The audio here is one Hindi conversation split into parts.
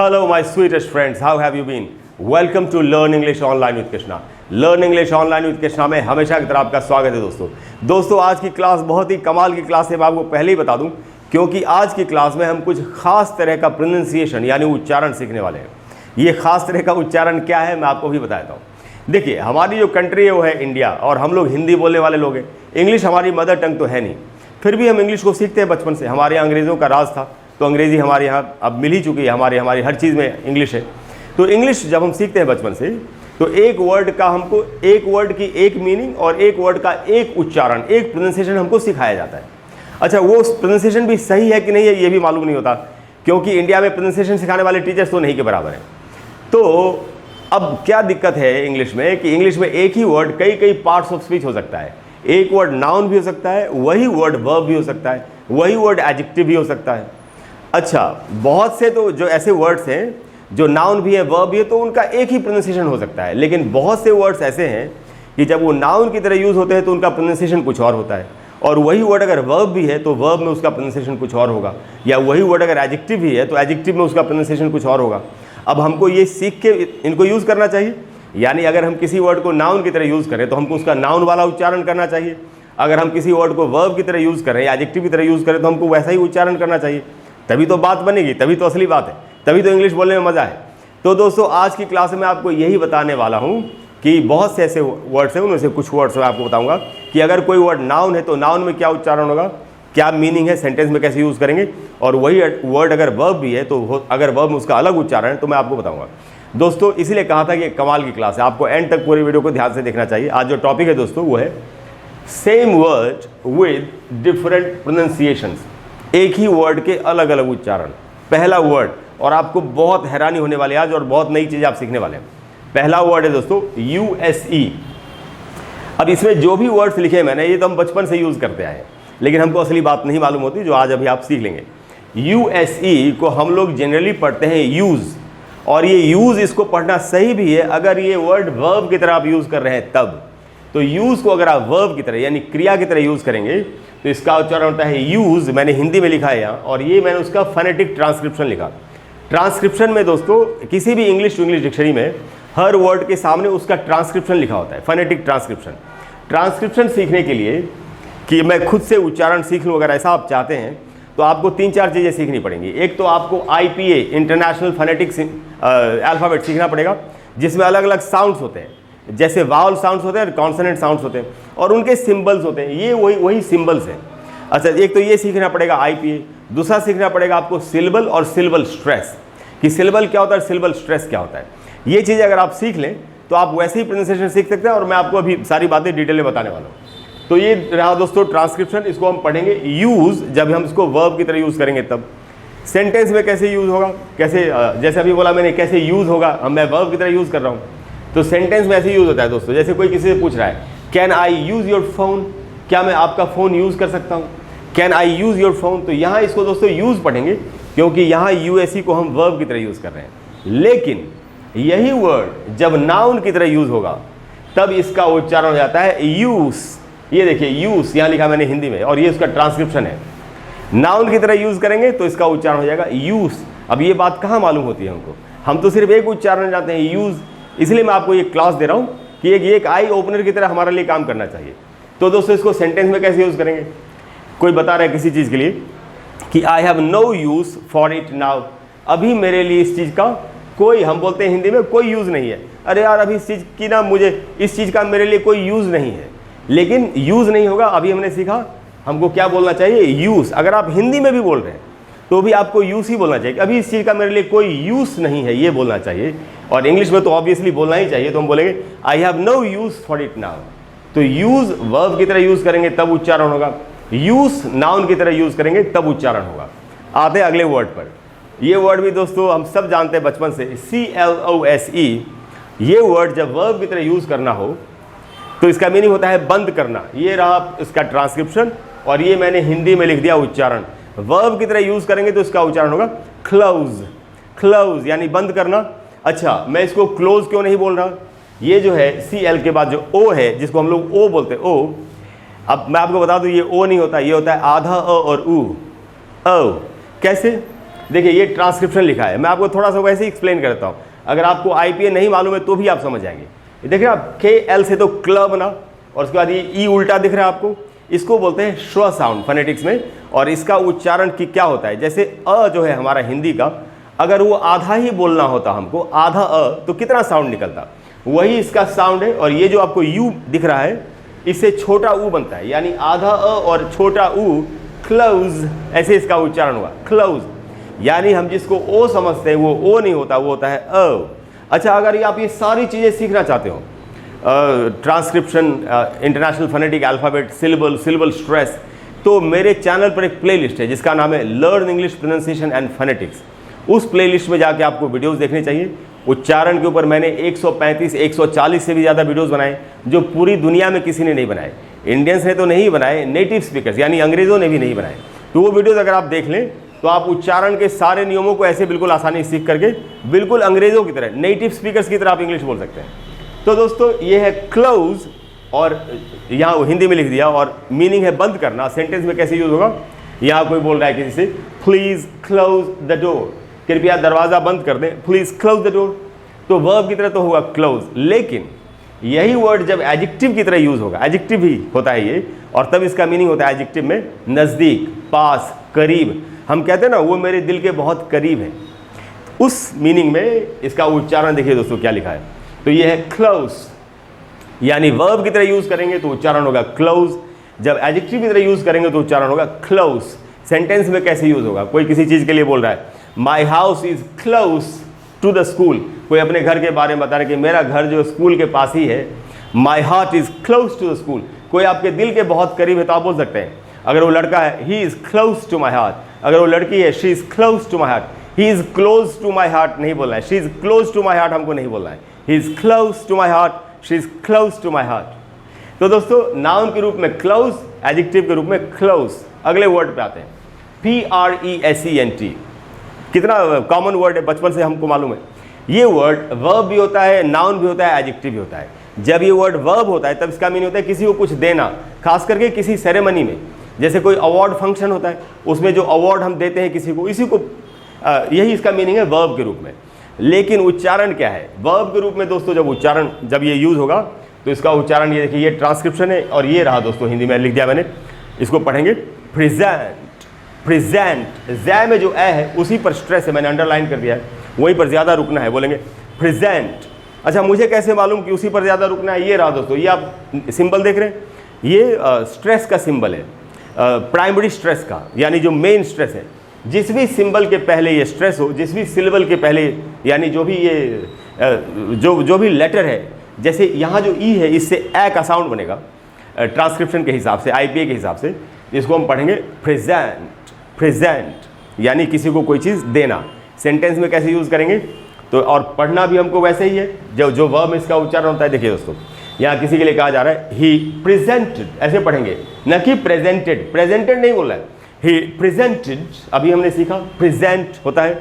Hello, my sweetest friends. How have you been? Welcome to Learn English Online with Krishna. Learn English Online with Krishna में हमेशा की तरह आपका स्वागत है दोस्तों आज की क्लास बहुत ही कमाल की क्लास है। मैं आपको पहले ही बता दूं क्योंकि आज की क्लास में हम कुछ खास तरह का प्रोनाउंसिएशन यानी उच्चारण सीखने वाले हैं। ये खास तरह का उच्चारण क्या है मैं आपको भी बताता हूँ। देखिए, हमारी जो कंट्री है वो है इंडिया और हम लोग हिंदी बोलने वाले लोग हैं। इंग्लिश हमारी मदर टंग तो है नहीं, फिर भी हम इंग्लिश को सीखते हैं बचपन से। हमारे यहाँ अंग्रेज़ों का राज था तो अंग्रेज़ी हमारे यहाँ अब मिल ही चुकी है। हमारी हर चीज़ में इंग्लिश है। तो इंग्लिश जब हम सीखते हैं बचपन से तो एक वर्ड का हमको एक वर्ड की एक मीनिंग और एक वर्ड का एक उच्चारण, एक प्रोनाउंसिएशन हमको सिखाया जाता है। अच्छा, वो प्रोनाउंसिएशन भी सही है कि नहीं है ये भी मालूम नहीं होता क्योंकि इंडिया में प्रोनाउंसिएशन सिखाने वाले टीचर्स तो नहीं के बराबर हैं। तो अब क्या दिक्कत है इंग्लिश में कि इंग्लिश में एक ही वर्ड कई पार्ट्स ऑफ स्पीच हो सकता है। एक वर्ड नाउन भी हो सकता है, वही वर्ड वर्ब भी हो सकता है, वही वर्ड एडजेक्टिव भी हो सकता है। अच्छा, बहुत से तो जो ऐसे वर्ड्स हैं जो नाउन भी है वर्ब भी है तो उनका एक ही प्रोनाउंसिएशन हो सकता है, लेकिन बहुत से वर्ड्स ऐसे हैं कि जब वो नाउन की तरह यूज़ होते हैं तो उनका प्रोनाउंसिएशन कुछ और होता है, और वही वर्ड अगर वर्ब भी है तो वर्ब में उसका प्रोनाउंसिएशन कुछ और होगा, या वही वर्ड अगर एडजेक्टिव भी है तो एडजेक्टिव में उसका प्रोनाउंसिएशन कुछ और होगा। अब हमको ये सीख के इनको यूज़ करना चाहिए, यानी अगर हम किसी वर्ड को नाउन की तरह यूज़ करें तो हमको उसका नाउन वाला उच्चारण करना चाहिए। अगर हम किसी वर्ड को वर्ब की तरह यूज़ करें या एडजेक्टिव की तरह यूज़ करें तो हमको वैसा ही उच्चारण करना चाहिए। तभी तो बात बनेगी, तभी तो असली बात है, तभी तो इंग्लिश बोलने में मज़ा है। तो दोस्तों आज की क्लास में मैं आपको यही बताने वाला हूँ कि बहुत से ऐसे वर्ड्स हैं, उनमें से कुछ वर्ड्स मैं आपको बताऊँगा कि अगर कोई वर्ड नाउन है तो नाउन में क्या उच्चारण होगा, क्या मीनिंग है, सेंटेंस में कैसे यूज़ करेंगे, और वही वर्ड अगर वर्ब भी है तो अगर वर्ब में उसका अलग उच्चारण है तो मैं आपको बताऊँगा। दोस्तों इसीलिए कहा था कि कमाल की क्लास है, आपको एंड तक पूरी वीडियो को ध्यान से देखना चाहिए। आज जो टॉपिक है दोस्तों वो है same word with different pronunciations, एक ही वर्ड के अलग अलग उच्चारण। पहला वर्ड, और आपको बहुत हैरानी होने वाली है आज और बहुत नई चीज़ आप सीखने वाले हैं। पहला वर्ड है दोस्तों USA। अब इसमें जो भी वर्ड्स लिखे हैं मैंने ये तो हम बचपन से यूज़ करते आए हैं, लेकिन हमको असली बात नहीं मालूम होती जो आज अभी आप सीख लेंगे। USA को हम लोग जनरली पढ़ते हैं यूज़, और ये यूज़ इसको पढ़ना सही भी है अगर ये वर्ड वर्ब की तरह आप यूज़ कर रहे हैं तब। तो यूज़ को अगर आप वर्ब की तरह यानी क्रिया की तरह यूज़ करेंगे तो इसका उच्चारण होता है यूज़। मैंने हिंदी में लिखा है यहाँ, और ये मैंने उसका फोनेटिक ट्रांसक्रिप्शन लिखा। ट्रांसक्रिप्शन में दोस्तों किसी भी इंग्लिश टू इंग्लिश डिक्शनरी में हर वर्ड के सामने उसका ट्रांसक्रिप्शन लिखा होता है, फोनेटिक ट्रांसक्रिप्शन। ट्रांसक्रिप्शन सीखने के लिए कि मैं खुद से उच्चारण सीख लूँ अगर ऐसा आप चाहते हैं तो आपको 3-4 चीज़ें सीखनी पड़ेंगी। एक तो आपको IPA इंटरनेशनल फोनेटिक अल्फ़ाबेट सीखना पड़ेगा, जिसमें अलग अलग साउंड्स होते हैं, जैसे वावल साउंड्स होते हैं और कॉन्सोनेंट साउंड्स होते हैं, और उनके सिंबल्स होते हैं। ये वही सिंबल्स हैं। अच्छा, एक तो ये सीखना पड़ेगा IPA। दूसरा सीखना पड़ेगा आपको सिलेबल और सिलेबल स्ट्रेस, कि सिलेबल क्या होता है, सिलेबल स्ट्रेस क्या होता है। ये चीज़ें अगर आप सीख लें तो आप वैसे ही प्रोनाउंसिएशन सीख सकते हैं, और मैं आपको अभी सारी बातें डिटेल में बताने वाला हूँ। तो ये रहा दोस्तों ट्रांसक्रिप्शन, इसको हम पढ़ेंगे यूज़ जब हम इसको वर्ब की तरह यूज़ करेंगे तब। सेंटेंस में कैसे यूज़ होगा, कैसे जैसे अभी बोला मैंने कैसे यूज़ होगा, मैं वर्ब की तरह यूज़ कर रहा हूँ तो सेंटेंस में ऐसे यूज़ होता है दोस्तों। जैसे कोई किसी से पूछ रहा है can I use your phone, क्या मैं आपका फ़ोन यूज़ कर सकता हूँ, can I use your phone. तो यहाँ इसको दोस्तों यूज़ पढ़ेंगे क्योंकि यहाँ USA को हम वर्ब की तरह यूज़ कर रहे हैं। लेकिन यही वर्ड जब नाउन की तरह यूज़ होगा तब इसका उच्चारण हो जाता है यूज़। ये देखिए यूज़ यहाँ लिखा मैंने हिंदी में, और ये उसका ट्रांसक्रिप्शन है। नाउन की तरह यूज़ करेंगे तो इसका उच्चारण हो जाएगा यूज़। अब ये बात कहाँ मालूम होती है हमको, हम तो सिर्फ एक उच्चारण जानते हैं यूज़। इसलिए मैं आपको ये क्लास दे रहा हूँ कि एक आई ओपनर की तरह हमारे लिए काम करना चाहिए। तो दोस्तों इसको सेंटेंस में कैसे यूज़ करेंगे, कोई बता रहा है किसी चीज़ के लिए कि I have no use for it now, अभी मेरे लिए इस चीज़ का कोई, हम बोलते हैं हिंदी में कोई यूज़ नहीं है। अरे यार अभी इस चीज़ की ना, मुझे इस चीज़ का मेरे लिए कोई यूज़ नहीं है। लेकिन यूज़ नहीं होगा, अभी हमने सीखा हमको क्या बोलना चाहिए, यूज़। अगर आप हिंदी में भी बोल रहे हैं तो भी आपको यूज़ ही बोलना चाहिए। अभी इस चीज़ का मेरे लिए कोई यूज़ नहीं है ये बोलना चाहिए, और इंग्लिश में तो ऑब्वियसली बोलना ही चाहिए। तो हम बोलेंगे I have no use for it now. तो यूज़ वर्ब की तरह यूज़ करेंगे तब उच्चारण होगा, यूज़ नाउन की तरह यूज़ करेंगे तब उच्चारण होगा। आते हैं अगले वर्ड पर। ये वर्ड भी दोस्तों हम सब जानते हैं बचपन से, CLOSE। ये वर्ड जब वर्ब की तरह यूज़ करना हो तो इसका मीनिंग होता है बंद करना। ये रहा इसका ट्रांसक्रिप्शन, और ये मैंने हिंदी में लिख दिया उच्चारण। वर्ब की तरह यूज़ करेंगे तो इसका उच्चारण होगा क्लोज। क्लोज यानी बंद करना। अच्छा, मैं इसको क्लोज क्यों नहीं बोल रहा, ये जो है CL के बाद जो O है जिसको हम लोग O बोलते हैं, O, अब मैं आपको बता दूं ये O नहीं होता, ये होता है आधा अ और उ। कैसे, देखिए ये ट्रांसक्रिप्शन लिखा है, मैं आपको थोड़ा सा वैसे ही एक्सप्लेन करता हूँ, अगर आपको IPA नहीं मालूम है तो भी आप समझ जाएंगे। देखिए आप KL से तो क्ल बना, और उसके बाद ये ई उल्टा दिख रहा है आपको, इसको बोलते हैं श्व साउंड फोनेटिक्स में। और इसका उच्चारण की क्या होता है, जैसे अ जो है हमारा हिंदी का, अगर वो आधा ही बोलना होता हमको, आधा अ, तो कितना साउंड निकलता, वही इसका साउंड है। और ये जो आपको यू दिख रहा है, इससे छोटा ऊ बनता है, यानी आधा अ और छोटा ऊ, क्लोज, ऐसे इसका उच्चारण हुआ क्लोज। यानी हम जिसको ओ समझते हैं वो ओ नहीं होता, वो होता है अ। अच्छा, अगर आप ये सारी चीज़ें सीखना चाहते हो, transcription, international phonetic alphabet, syllable stress, तो मेरे चैनल पर एक प्लेलिस्ट है जिसका नाम है learn English pronunciation and phonetics. उस प्लेलिस्ट में जाके आपको वीडियोस देखने चाहिए। उच्चारण के ऊपर मैंने 135 140 से भी ज़्यादा वीडियोस बनाए, जो पूरी दुनिया में किसी ने नहीं बनाए। इंडियंस ने तो नहीं बनाए, नेटिव स्पीकर्स यानी अंग्रेज़ों ने भी नहीं बनाए। तो वो वीडियोज़ अगर आप देख लें तो आप उच्चारण के सारे नियमों को ऐसे बिल्कुल आसानी से सीख करके बिल्कुल अंग्रेज़ों की तरह, नेटिव स्पीकर्स की तरह आप इंग्लिश बोल सकते हैं। तो दोस्तों ये है क्लोज, और यहाँ हिंदी में लिख दिया, और मीनिंग है बंद करना। सेंटेंस में कैसे यूज़ होगा, यहाँ कोई बोल रहा है किसी से प्लीज़ क्लोज द डोर, कृपया दरवाज़ा बंद कर दें, प्लीज़ क्लोज द डोर, तो वर्ब की तरह तो होगा क्लोज। लेकिन यही वर्ड जब एडजेक्टिव की तरह यूज़ होगा, एडजेक्टिव ही होता है ये, और तब इसका मीनिंग होता है एडजेक्टिव में नज़दीक, पास, करीब। हम कहते हैं ना वो मेरे दिल के बहुत करीब है, उस मीनिंग में इसका उच्चारण देखिए दोस्तों क्या लिखा है। तो ये है क्लोज, यानी वर्ब की तरह यूज़ करेंगे तो उच्चारण होगा क्लोज, जब एडजेक्टिव की तरह यूज़ करेंगे तो उच्चारण होगा क्लोज। सेंटेंस में कैसे यूज़ होगा, कोई किसी चीज़ के लिए बोल रहा है my house is close to the school, कोई अपने घर के बारे में बता रहे कि मेरा घर जो स्कूल के पास ही है। My heart is close to the school, कोई आपके दिल के बहुत करीब है तो आप बोल सकते हैं। अगर वो लड़का है he is close to my heart, अगर वो लड़की है she is close to my heart, he is close to my heart नहीं बोलना है, she is close to my heart हमको नहीं बोलना है, he is close to my heart, she is close to my heart. तो दोस्तों नाउन के रूप में क्लोज, एडजेक्टिव के रूप में क्लोज। अगले वर्ड पे आते हैं, PRESENT, कितना कॉमन वर्ड है, बचपन से हमको मालूम है। ये वर्ड वर्ब भी होता है, नाउन भी होता है, एडजेक्टिव भी होता है। जब ये वर्ड वर्ब होता है तब इसका मीनिंग होता है किसी को कुछ देना, खास करके किसी सेरेमनी में, जैसे कोई अवार्ड फंक्शन होता है उसमें जो अवार्ड हम देते हैं किसी को, इसी को यही इसका मीनिंग है वर्ब के रूप में। लेकिन उच्चारण क्या है वर्ब के रूप में दोस्तों, जब उच्चारण जब ये यूज़ होगा तो इसका उच्चारण ये देखिए, ये ट्रांसक्रिप्शन है और ये रहा दोस्तों, हिंदी में लिख दिया मैंने, इसको पढ़ेंगे प्रेजेंट। प्रेजेंट, जै में जो ए है उसी पर स्ट्रेस है, मैंने अंडरलाइन कर दिया है, वहीं पर ज़्यादा रुकना है, बोलेंगे प्रेजेंट। अच्छा, मुझे कैसे मालूम कि उसी पर ज़्यादा रुकना है, ये रहा दोस्तों, ये आप सिंबल देख रहे हैं, ये स्ट्रेस का सिंबल है, प्राइमरी स्ट्रेस का, यानी जो मेन स्ट्रेस है। जिस भी सिंबल के पहले ये स्ट्रेस हो, जिस भी सिलेबल के पहले, यानी जो भी ये जो भी लेटर है, जैसे यहाँ जो ई है इससे ए का साउंड बनेगा ट्रांसक्रिप्शन के हिसाब से, IPA के हिसाब से, इसको हम पढ़ेंगे प्रेजेंट। प्रेजेंट यानी किसी को कोई चीज़ देना। सेंटेंस में कैसे यूज़ करेंगे, तो और पढ़ना भी हमको वैसे ही है, जो वर्ब में इसका उच्चारण होता है। देखिए दोस्तों, यहाँ किसी के लिए कहा जा रहा है ही प्रेजेंटेड, ऐसे पढ़ेंगे, न कि प्रेजेंटेड। प्रेजेंटेड नहीं बोल रहा है, ही प्रेजेंटेड, अभी हमने सीखा प्रेजेंट होता है।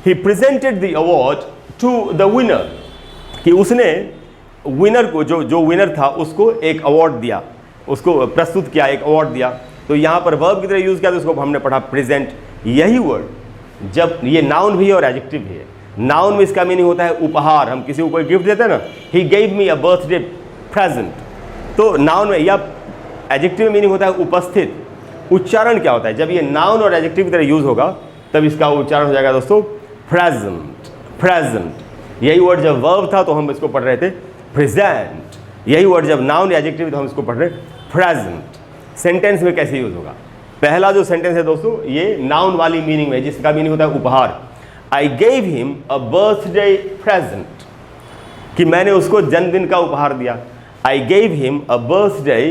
He presented the award to the winner, कि उसने विनर को, जो विनर था उसको एक अवार्ड दिया, उसको प्रस्तुत किया, एक अवार्ड दिया। तो यहाँ पर वर्ब की तरह यूज़ किया तो उसको हमने पढ़ा प्रेजेंट। यही वर्ड जब ये नाउन भी है और एडजेक्टिव भी है। नाउन में इसका मीनिंग होता है उपहार, हम किसी को कोई गिफ्ट देते हैं ना, he gave me a birthday present, तो नाउन में, या एडजेक्टिव में मीनिंग होता है उपस्थित। उच्चारण क्या होता है, जब ये नाउन और एडजेक्टिव की तरह यूज़ होगा तब इसका उच्चारण हो जाएगा दोस्तों प्रेजेंट। प्रेजेंट, यही वर्ड जब वर्ब था तो हम इसको पढ़ रहे थे प्रेजेंट, यही वर्ड जब नाउन या एडजेक्टिव तो हम इसको पढ़ रहे प्रेजेंट। सेंटेंस में कैसे यूज़ होगा, पहला जो सेंटेंस है दोस्तों ये नाउन वाली मीनिंग में, जिसका मीनिंग होता है उपहार। I gave him a birthday present, कि मैंने उसको जन्मदिन का उपहार दिया। I gave him a birthday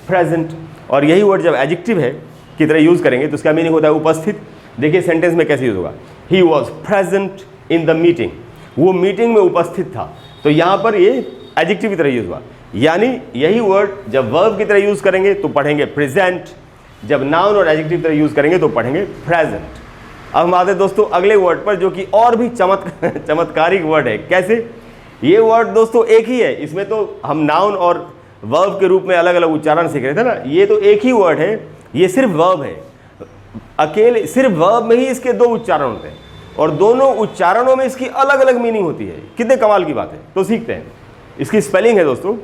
present. और यही वर्ड जब एडजेक्टिव है की तरह यूज़ करेंगे तो उसका मीनिंग होता है उपस्थित। देखिए सेंटेंस में कैसे यूज़ होगा, he was present in the meeting, वो मीटिंग में उपस्थित था। तो यहाँ पर ये एडजेक्टिव की तरह यूज़ हुआ, यानी यही वर्ड जब वर्ब की तरह यूज़ करेंगे तो पढ़ेंगे प्रेजेंट, जब नाउन और एडजेक्टिव की तरह यूज़ करेंगे तो पढ़ेंगे प्रेजेंट। अब हम आते हैं दोस्तों अगले वर्ड पर, जो कि और भी चमत्कारिक वर्ड है। कैसे, ये वर्ड दोस्तों एक ही है, इसमें तो हम नाउन और वर्ब के रूप में अलग अलग उच्चारण सीख रहे थे ना, ये तो एक ही वर्ड है, ये सिर्फ वर्ब है। अकेले सिर्फ वर्ब में ही इसके दो उच्चारण होते हैं और दोनों उच्चारणों में इसकी अलग अलग मीनिंग होती है। कितने कमाल की बात है। तो सीखते हैं। इसकी स्पेलिंग है दोस्तों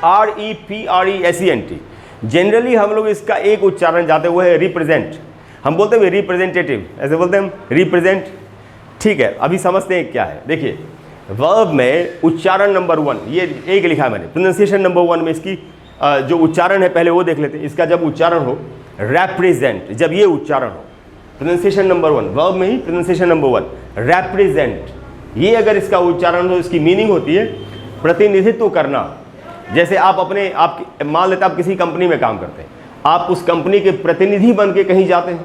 REPRESENT। जनरली हम लोग इसका एक उच्चारण जाते हुए है रिप्रेजेंट। हम बोलते हैं रिप्रेजेंटेटिव, ऐसे बोलते हैं हम रिप्रेजेंट। ठीक है, अभी समझते हैं क्या है। देखिए वर्ब में उच्चारण नंबर 1 ये एक लिखा है मैंने, प्रोनाउंसिएशन नंबर 1 में इसकी जो उच्चारण है पहले वो देख लेते हैं। इसका जब उच्चारण हो रेप्रेजेंट, जब ये उच्चारण हो प्रोनाउंसिएशन नंबर 1 वर्ब में ही प्रोनाउंसिएशन नंबर 1 रेप्रेजेंट, ये अगर इसका उच्चारण हो इसकी मीनिंग होती है प्रतिनिधित्व करना। जैसे आप मान लेते आप किसी कंपनी में काम करते हैं, आप उस कंपनी के प्रतिनिधि बन के कहीं जाते हैं।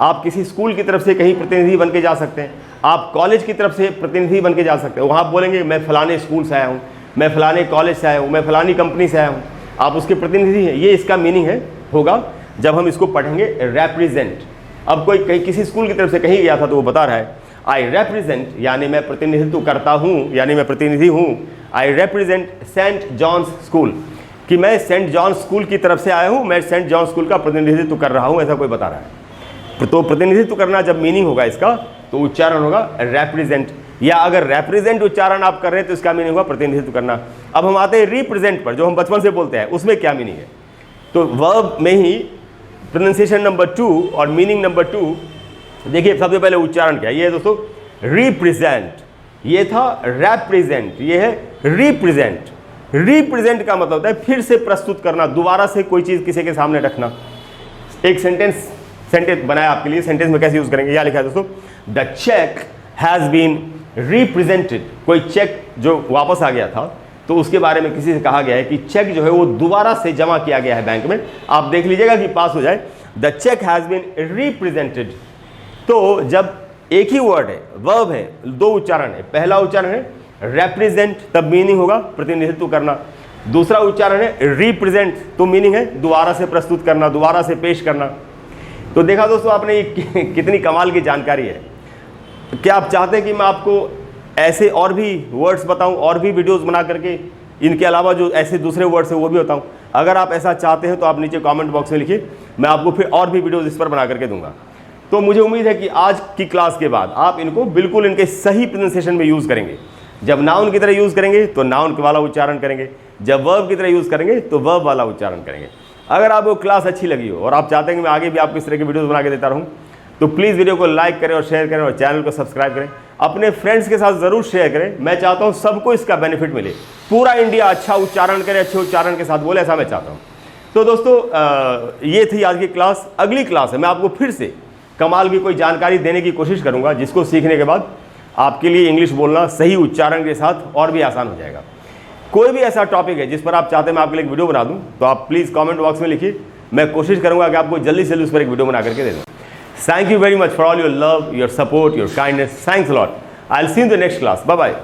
आप किसी स्कूल की तरफ से कहीं प्रतिनिधि बन के जा सकते हैं, आप कॉलेज की तरफ से प्रतिनिधि बन के जा सकते हैं। वहाँ बोलेंगे मैं फलाने स्कूल से आया हूँ, मैं फलाने कॉलेज से आया हूँ, मैं फलानी कंपनी से आया हूँ, आप उसके प्रतिनिधि हैं। ये इसका मीनिंग है होगा जब हम इसको पढ़ेंगे रेप्रेजेंट। अब कोई कहीं किसी स्कूल की तरफ से कहीं गया था तो वो बता रहा है आई रेप्रेजेंट, यानी मैं प्रतिनिधित्व करता हूँ, यानी मैं प्रतिनिधि हूँ। आई रेप्रेजेंट सेंट जॉन्स स्कूल, कि मैं सेंट जॉन्स स्कूल की तरफ से आया हूँ, मैं सेंट जॉन्स स्कूल का प्रतिनिधित्व कर रहा हूँ, ऐसा कोई बता रहा है। तो प्रतिनिधित्व करना जब मीनिंग होगा इसका तो उच्चारण होगा रेप्रेजेंट, या अगर रेप्रेजेंट उच्चारण आप कर रहे हैं तो इसका मीनिंग होगा प्रतिनिधित्व करना। अब हम आते हैं रिप्रेजेंट पर, जो हम बचपन से बोलते हैं, उसमें क्या मीनिंग है। तो वर्ब में ही प्रोनाउंसिएशन नंबर 2 और मीनिंग नंबर 2। देखिए सबसे पहले उच्चारण क्या है, ये है दोस्तों रिप्रेजेंट, ये था रेप्रेजेंट, ये है रिप्रेजेंट। रिप्रेजेंट का मतलब होता है फिर से प्रस्तुत करना, दोबारा से कोई चीज़ किसी के सामने रखना। एक सेंटेंस बनाया आपके लिए, सेंटेंस में कैसे यूज करेंगे, यह लिखा है दोस्तों the cheque has been represented. कोई चेक जो वापस आ गया था तो उसके बारे में किसी से कहा गया है कि चेक जो है वो दोबारा से जमा किया गया है बैंक में, आप देख लीजिएगा कि पास हो जाए। The cheque has been represented. तो जब एक ही वर्ड है, वर्ब है, दो उच्चारण है, पहला उच्चारण है रेप्रेजेंट, तब मीनिंग होगा प्रतिनिधित्व करना। दूसरा उच्चारण है रिप्रेजेंट, तो मीनिंग है दोबारा से प्रस्तुत करना, दोबारा से पेश करना। तो देखा दोस्तों आपने ये कितनी कमाल की जानकारी है। क्या आप चाहते हैं कि मैं आपको ऐसे और भी वर्ड्स बताऊं, और भी वीडियोस बना करके इनके अलावा जो ऐसे दूसरे वर्ड्स हैं वो भी बताऊं? अगर आप ऐसा चाहते हैं तो आप नीचे कमेंट बॉक्स में लिखिए, मैं आपको फिर और भी वीडियोस इस पर बना करके दूंगा। तो मुझे उम्मीद है कि आज की क्लास के बाद आप इनको बिल्कुल इनके सही प्रोनाउंसिएशन में यूज़ करेंगे। जब नाउन की तरह यूज़ करेंगे तो नाउन वाला उच्चारण करेंगे, जब वर्ब की तरह यूज़ करेंगे तो वर्ब वाला उच्चारण करेंगे। अगर आपको क्लास अच्छी लगी हो और आप चाहते हैं कि मैं आगे भी आपको इस तरह की वीडियोस बना के देता रहूं, तो प्लीज़ वीडियो को लाइक करें और शेयर करें और चैनल को सब्सक्राइब करें। अपने फ्रेंड्स के साथ ज़रूर शेयर करें। मैं चाहता हूं सबको इसका बेनिफिट मिले, पूरा इंडिया अच्छा उच्चारण करे, अच्छे उच्चारण के साथ बोले, ऐसा मैं चाहता हूं। तो दोस्तों ये थी आज की क्लास। अगली क्लास है मैं आपको फिर से कमाल की कोई जानकारी देने की कोशिश करूँगा, जिसको सीखने के बाद आपके लिए इंग्लिश बोलना सही उच्चारण के साथ और भी आसान हो जाएगा। कोई भी ऐसा टॉपिक है जिस पर आप चाहते हैं मैं आपके लिए एक वीडियो बना दूं, तो आप प्लीज़ कमेंट बॉक्स में लिखिए। मैं कोशिश करूंगा कि आपको जल्दी से जल्दी उस पर एक वीडियो बना करके दे दूं। Thank you very much for all your love, your support, your kindness. Thanks a lot. I will see you in the next class. Bye bye.